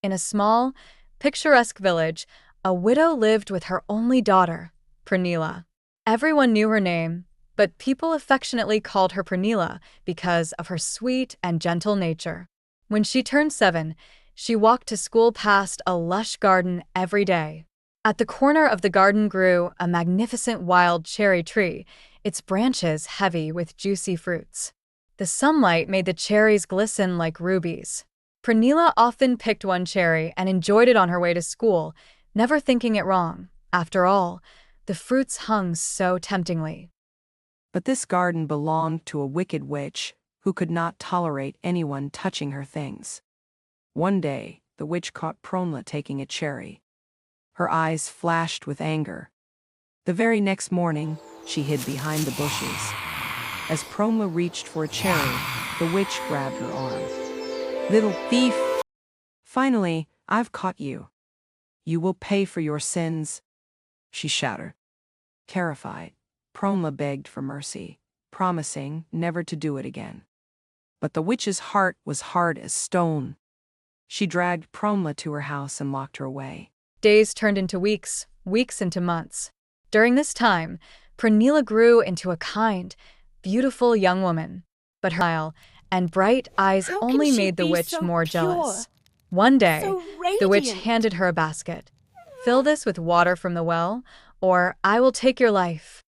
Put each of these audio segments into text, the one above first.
In a small, picturesque village, a widow lived with her only daughter, Brunilla. Everyone knew her name, but people affectionately called her Brunilla because of her sweet and gentle nature. When she turned 7, she walked to school past a lush garden every day. At the corner of the garden grew a magnificent wild cherry tree, its branches heavy with juicy fruits. The sunlight made the cherries glisten like rubies. Brunilla often picked one cherry and enjoyed it on her way to school, never thinking it wrong. After all, the fruits hung so temptingly. But this garden belonged to a wicked witch who could not tolerate anyone touching her things. One day, the witch caught Pronela taking a cherry. Her eyes flashed with anger. The very next morning, she hid behind the bushes. As Pronela reached for a cherry, the witch grabbed her arm. "Little thief! Finally, I've caught you. You will pay for your sins," she shouted. Terrified, Pronela begged for mercy, promising never to do it again. But the witch's heart was hard as stone. She dragged Pronela to her house and locked her away. Days turned into weeks, weeks into months. During this time, Brunilla grew into a kind, beautiful young woman, but her smile and bright eyes only made the witch more jealous. One day, the witch handed her a basket. "Fill this with water from the well, or I will take your life."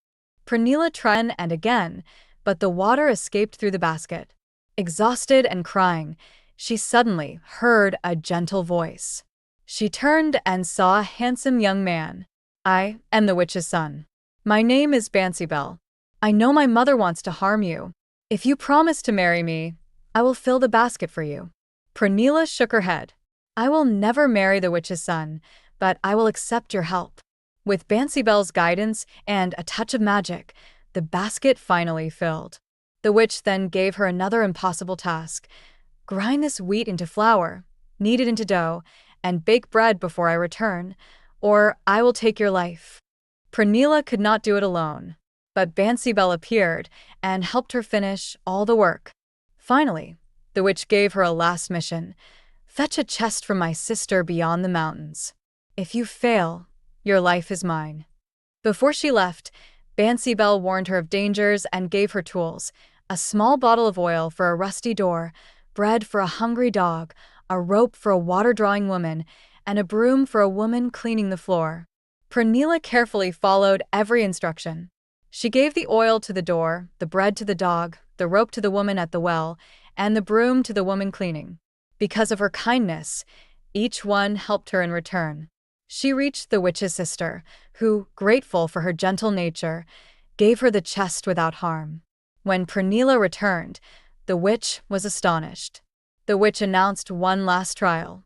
Brunilla tried and again, but the water escaped through the basket. Exhausted and crying, she suddenly heard a gentle voice. She turned and saw a handsome young man. "I am the witch's son. My name is Bansybell. I know my mother wants to harm you. If you promise to marry me, I will fill the basket for you." Brunilla shook her head. "I will never marry the witch's son, but I will accept your help." With Bansybell's guidance and a touch of magic, the basket finally filled. The witch then gave her another impossible task. "Grind this wheat into flour, knead it into dough, and bake bread before I return, or I will take your life." Brunilla could not do it alone, but Bansybell appeared and helped her finish all the work. Finally, the witch gave her a last mission. "Fetch a chest from my sister beyond the mountains. If you fail, your life is mine." Before she left, Bansybell warned her of dangers and gave her tools: a small bottle of oil for a rusty door, bread for a hungry dog, a rope for a water-drawing woman, and a broom for a woman cleaning the floor. Brunilla carefully followed every instruction. She gave the oil to the door, the bread to the dog, the rope to the woman at the well, and the broom to the woman cleaning. Because of her kindness, each one helped her in return. She reached the witch's sister, who, grateful for her gentle nature, gave her the chest without harm. When Brunilla returned, the witch was astonished. The witch announced one last trial.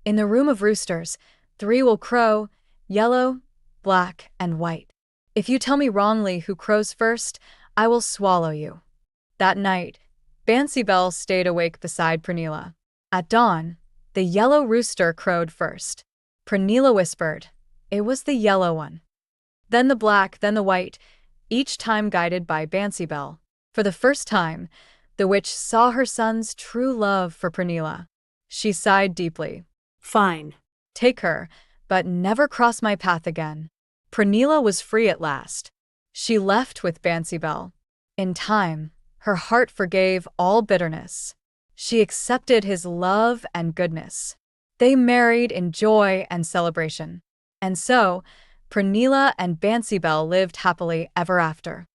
"In the room of roosters, 3 will crow, yellow, black, and white. If you tell me wrongly who crows first, I will swallow you." That night, Bansybell stayed awake beside Brunilla. At dawn, the yellow rooster crowed first. Brunilla whispered, "It was the yellow one." Then the black, then the white, each time guided by Bansybell. For the first time, the witch saw her son's true love for Brunilla. She sighed deeply. "Fine. Take her, but never cross my path again." Brunilla was free at last. She left with Bansybell. In time, her heart forgave all bitterness. She accepted his love and goodness. They married in joy and celebration. And so, Brunilla and Bansybell lived happily ever after.